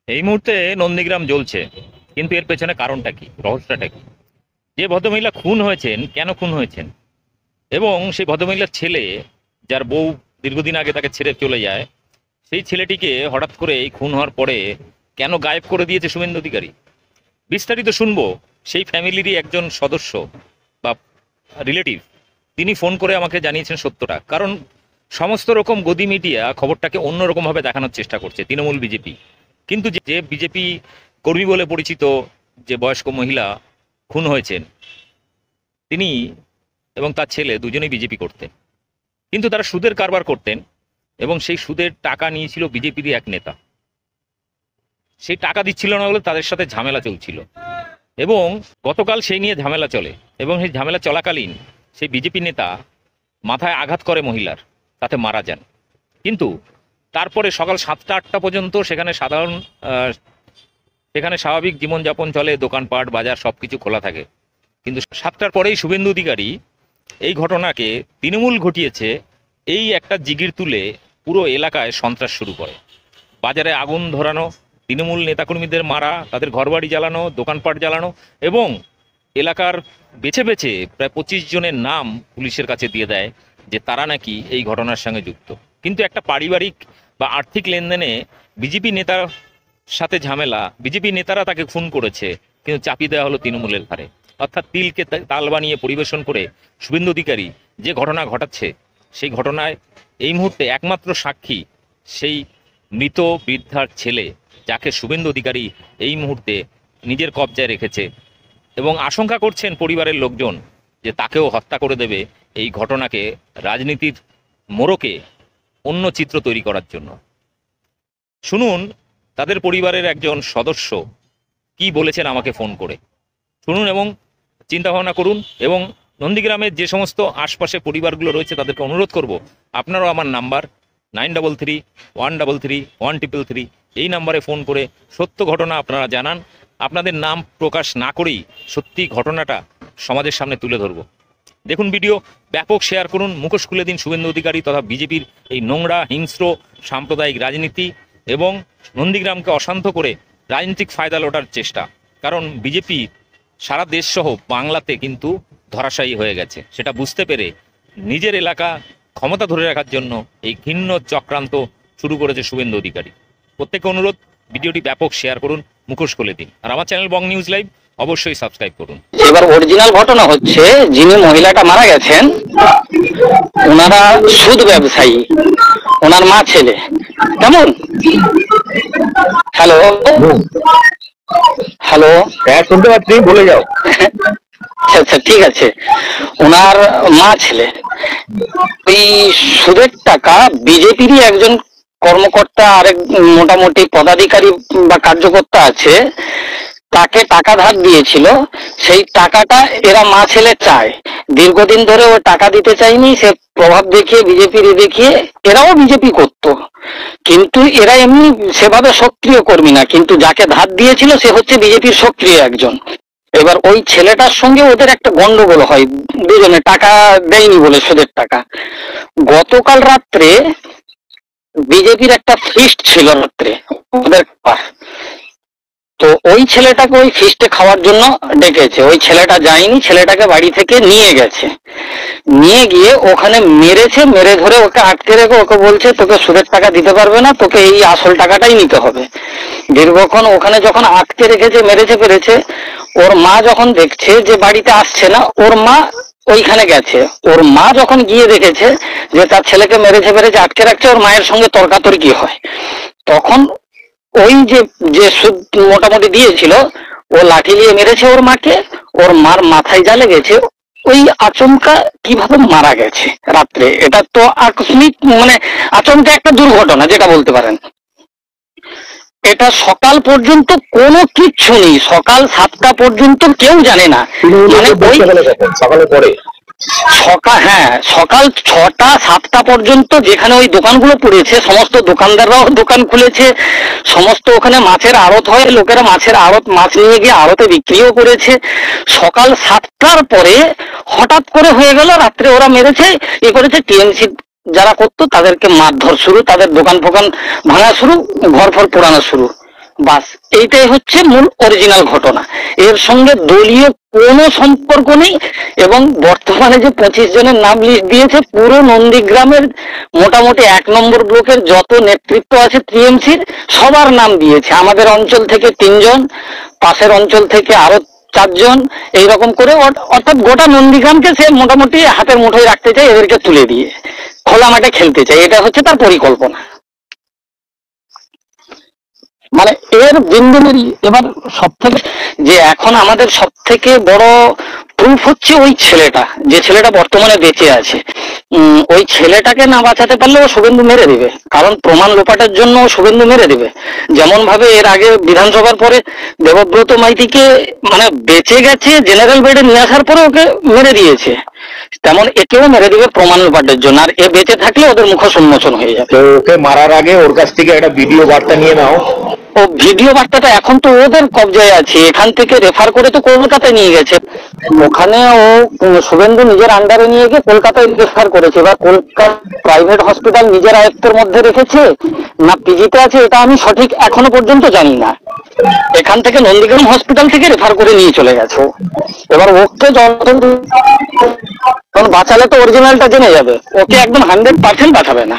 এই মুহূর্তে নন্দীগ্রাম জ্বলছে, কিন্তু এর পেছনে কারণটা কি, রহস্যটা কি? যে ভদ্রমহিলা খুন হয়েছেন, কেন খুন হয়েছেন, এবং সেই ভদ্রমহিলার ছেলে, যার বউ দীর্ঘদিন আগে তাকে ছেড়ে চলে যায়, সেই ছেলেটিকে হঠাৎ করে এই খুন হওয়ার পরে কেন গায়েব করে দিয়েছে শুভেন্দু অধিকারী, বিস্তারিত শুনবো। সেই ফ্যামিলিরই একজন সদস্য বা রিলেটিভ, তিনি ফোন করে আমাকে জানিয়েছেন সত্যটা। কারণ সমস্ত রকম গদি মিডিয়া খবরটাকে অন্যরকমভাবে দেখানোর চেষ্টা করছে, তৃণমূল বিজেপি। কিন্তু যে বিজেপি কর্মী বলে পরিচিত যে বয়স্ক মহিলা খুন হয়েছেন, তিনি এবং তার ছেলে দুজনেই বিজেপি করতেন, কিন্তু তারা সুদের কারবার করতেন এবং সেই সুদের টাকা নিয়েছিল বিজেপিরই এক নেতা। সেই টাকা দিচ্ছিল না বলে তাদের সাথে ঝামেলা চলছিল, এবং গতকাল সেই নিয়ে ঝামেলা চলে, এবং সেই ঝামেলা চলাকালীন সেই বিজেপি নেতা মাথায় আঘাত করে মহিলার, তাতে মারা যান। কিন্তু তারপরে সকাল 7টা-8টা পর্যন্ত সেখানে স্বাভাবিক জীবনযাপন চলে, দোকানপাট বাজার সব কিছু খোলা থাকে। কিন্তু 7টার পরেই শুভেন্দু অধিকারী এই ঘটনাকে তৃণমূল ঘটিয়েছে এই একটা জিগির তুলে পুরো এলাকায় সন্ত্রাস শুরু করে। বাজারে আগুন ধরানো, তৃণমূল নেতাকর্মীদের মারা, তাদের ঘরবাড়ি জ্বালানো, দোকানপাট জ্বালানো, এবং এলাকার বেছে বেছে প্রায় 25 জনের নাম পুলিশের কাছে দিয়ে দেয় যে তারা নাকি এই ঘটনার সঙ্গে যুক্ত। কিন্তু একটা পারিবারিক বা আর্থিক লেনদেনে বিজেপি নেতার সাথে ঝামেলা, বিজেপি নেতারা তাকে খুন করেছে, কিন্তু চাপিয়ে দেওয়া হলো তৃণমূলের ঘাড়ে। অর্থাৎ তিলকে তাল বানিয়ে পরিবেশন করে শুভেন্দু অধিকারী যে ঘটনা ঘটাচ্ছে, সেই ঘটনায় এই মুহূর্তে একমাত্র সাক্ষী সেই মৃত বৃদ্ধার ছেলে, যাকে শুভেন্দু অধিকারী এই মুহূর্তে নিজের কবজায় রেখেছে, এবং আশঙ্কা করছেন পরিবারের লোকজন যে তাকেও হত্যা করে দেবে এই ঘটনাকে রাজনীতির মোড়কে অন্য চিত্র তৈরি করার জন্য। শুনুন তাদের পরিবারের একজন সদস্য কি বলেছেন আমাকে ফোন করে, শুনুন এবং চিন্তা ভাবনা করুন। এবং নন্দীগ্রামের যে সমস্ত আশপাশে পরিবারগুলো রয়েছে তাদেরকে অনুরোধ করব, আপনারাও আমার নাম্বার 9331331333 এই নাম্বারে ফোন করে সত্য ঘটনা আপনারা জানান। আপনাদের নাম প্রকাশ না করেই সত্যি ঘটনাটা সমাজের সামনে তুলে ধরব। দেখুন ভিডিও, ব্যাপক শেয়ার করুন, মুখোশ খুলে দিন শুভেন্দু অধিকারী তথা বিজেপির এই নোংরা হিংস্র সাম্প্রদায়িক রাজনীতি এবং নন্দীগ্রামকে অশান্ত করে রাজনৈতিক ফায়দা লোটার চেষ্টা। কারণ বিজেপি সারা দেশ সহ বাংলাতে কিন্তু ধরাশায়ী হয়ে গেছে, সেটা বুঝতে পেরে নিজের এলাকা ক্ষমতা ধরে রাখার জন্য এই ঘৃণ্য চক্রান্ত শুরু করেছে শুভেন্দু অধিকারী। প্রত্যেককে অনুরোধ, ভিডিওটি ব্যাপক শেয়ার করুন, মুখোশ খুলে দিন, আর আমার চ্যানেল বং নিউজ লাইভ অবশ্যই সাবস্ক্রাইব করুন। এবার অরিজিনাল ঘটনা হচ্ছে, যিনি মহিলাটা মারা গেছেন ওনারা সুদ ব্যবসায়ী, ওনার মা ছেলে। কেমন? হ্যালো হ্যালো, হ্যাঁ শুনতে পাচ্ছি, বলে যাও। আচ্ছা ঠিক আছে। ওনার মা ছেলে ওই সুদের টাকা বিজেপিরই একজন কর্মকর্তা, আরেক মোটামুটি পদাধিকারী বা কার্যকর্তা আছে, তাকে টাকা ধার দিয়েছিল। সেই টাকাটা এরা মা ছেলে চায়, দীর্ঘদিন ধরে ও টাকা দিতে চায়নি, সে প্রভাব দেখিয়ে বিজেপির দেখিয়ে এরাও বিজেপি করত, কিন্তু এরা এমনি সেভাবে সক্রিয় কর্মী না, কিন্তু যাকে ধার দিয়েছিল সে হচ্ছে বিজেপির সক্রিয় একজন। এবার ওই ছেলেটার সঙ্গে ওদের একটা গন্ডগোল হয়, দুজনে টাকা দেয়নি বলে সুদের টাকা। গতকাল রাত্রে বিজেপির একটা ফিস্ট ছিল রাত্রে ওদের, তো ওই ছেলেটাকে ওই ফিস্টে খাওয়ার জন্য ডেকেছে। ওই ছেলেটা যায়নি, ছেলেটাকে বাড়ি থেকে নিয়ে গেছে, নিয়ে গিয়ে ওখানে মেরেছে, মেরে ধরে ওকে আটকে রেখে ওকে বলছে তোকে সুদের টাকা দিতে পারবে না, তোকে এই আসল টাকাটাই নিতে হবে। দীর্ঘক্ষণ ওখানে যখন আটকে রেখেছে, মেরেছে ফেলেছে, ওর মা যখন দেখছে যে বাড়িতে আসছে না, ওর মা ওইখানে গেছে। ওর মা যখন গিয়ে দেখেছে যে তার ছেলেকে মেরেছে ফেলেছে, আটকে রাখছে, ওর মায়ের সঙ্গে তর্কাতর্কি হয়। তখন ওই যে যে সুদ মোটামুটি দিয়েছিল ও লাঠি নিয়ে মেরেছে ওর মাকে, ওর মার মাথায় যা লেগেছে, ওই আচমকা কিভাবে মারা গেছে রাত্রে। এটা তো আকস্মিক, মানে আচমকা একটা দুর্ঘটনা যেটা বলতে পারেন। এটা সকাল পর্যন্ত কোনো কিচ্ছু নেই, সকাল 7টা পর্যন্ত কেউ জানে না, মানে ওই সকালে পরে হ্যাঁ সকাল 6টা-7টা পর্যন্ত যেখানে ওই দোকানগুলো পড়েছে, সমস্ত দোকানদাররাও দোকান খুলেছে, সমস্ত ওখানে মাছের আড়ত হয়, লোকেরা মাছের আড়ত মাছ নিয়ে গিয়ে আড়তে বিক্রিও করেছে। সকাল 7টার পরে হঠাৎ করে হয়ে গেল রাত্রে ওরা মেরেছে, এ করেছে, টিএমসি যারা করতো তাদেরকে মারধর শুরু, তাদের দোকান ফোকান ভাঙা শুরু, ঘর ফর পোড়ানো শুরু। বাস এইটাই হচ্ছে মূল অরিজিনাল ঘটনা। এর সঙ্গে দলীয় কোনো সম্পর্ক নেই। এবং বর্তমানে যে 25 জনের নাম লিস্ট দিয়েছে, পুরো নন্দীগ্রামের মোটামুটি 1 নম্বর ব্লকের যত নেতৃত্ব আছে টিএমসির সবার নাম দিয়েছে। আমাদের অঞ্চল থেকে 3 জন, পাশের অঞ্চল থেকে আরো 4 জন, এইরকম করে অর্থাৎ গোটা নন্দীগ্রামকে সে মোটামুটি হাতের মুঠোয় রাখতে চায়, এদেরকে তুলে দিয়ে খোলা মাঠে খেলতে চায়। এটা হচ্ছে তার পরিকল্পনা। মানে এর বিন্দুমেরই এবার সব থেকে যে এখন আমাদের সব থেকে বড় প্রুফ হচ্ছে ওই ছেলেটা, যে ছেলেটা বর্তমানে বেঁচে আছে। ওই ছেলেটাকে না বাঁচাতে পারলে ও শুভেন্দু মেরে দিবে, কারণ প্রমাণ লোপাটের জন্য ও শুভেন্দু মেরে দিবে। যেমন ভাবে এর আগে বিধানসভার পরে দেবব্রত মাইতিকে মানে বেঁচে গেছে, জেনারেল বেডে নিয়ে আসার পরে ওকে মেরে দিয়েছে, তেমন একেও মেরে দিবে প্রমাণ লোপাটের জন্য। আর এ বেঁচে থাকলে ওদের মুখ সম্মোচন হয়ে যাবে। তো ওকে মারার আগে ওর কাছ থেকে একটা ভিডিও বার্তা নিয়ে নাও। ও ভিডিও বার্তাটা এখন তো ওদের কবজায় আছে, এখান থেকে রেফার করে তো কলকাতায় নিয়ে গেছে। ওখানে ও শুভেন্দু নিজের আন্ডারে নিয়ে গিয়ে কলকাতায় রেফার করেছে। এবার কলকাতা প্রাইভেট হসপিটাল নিজের আয়ত্তের মধ্যে রেখেছে না পিজিতে আছে, এটা আমি সঠিক এখনো পর্যন্ত জানি না। এখান থেকে নন্দীগ্রাম হসপিটাল থেকে রেফার করে নিয়ে চলে গেছে। এবার ওকে যখন বাঁচালে তো অরিজিনালটা জেনে যাবে, ওকে একদম 100% বাঁচাবে না।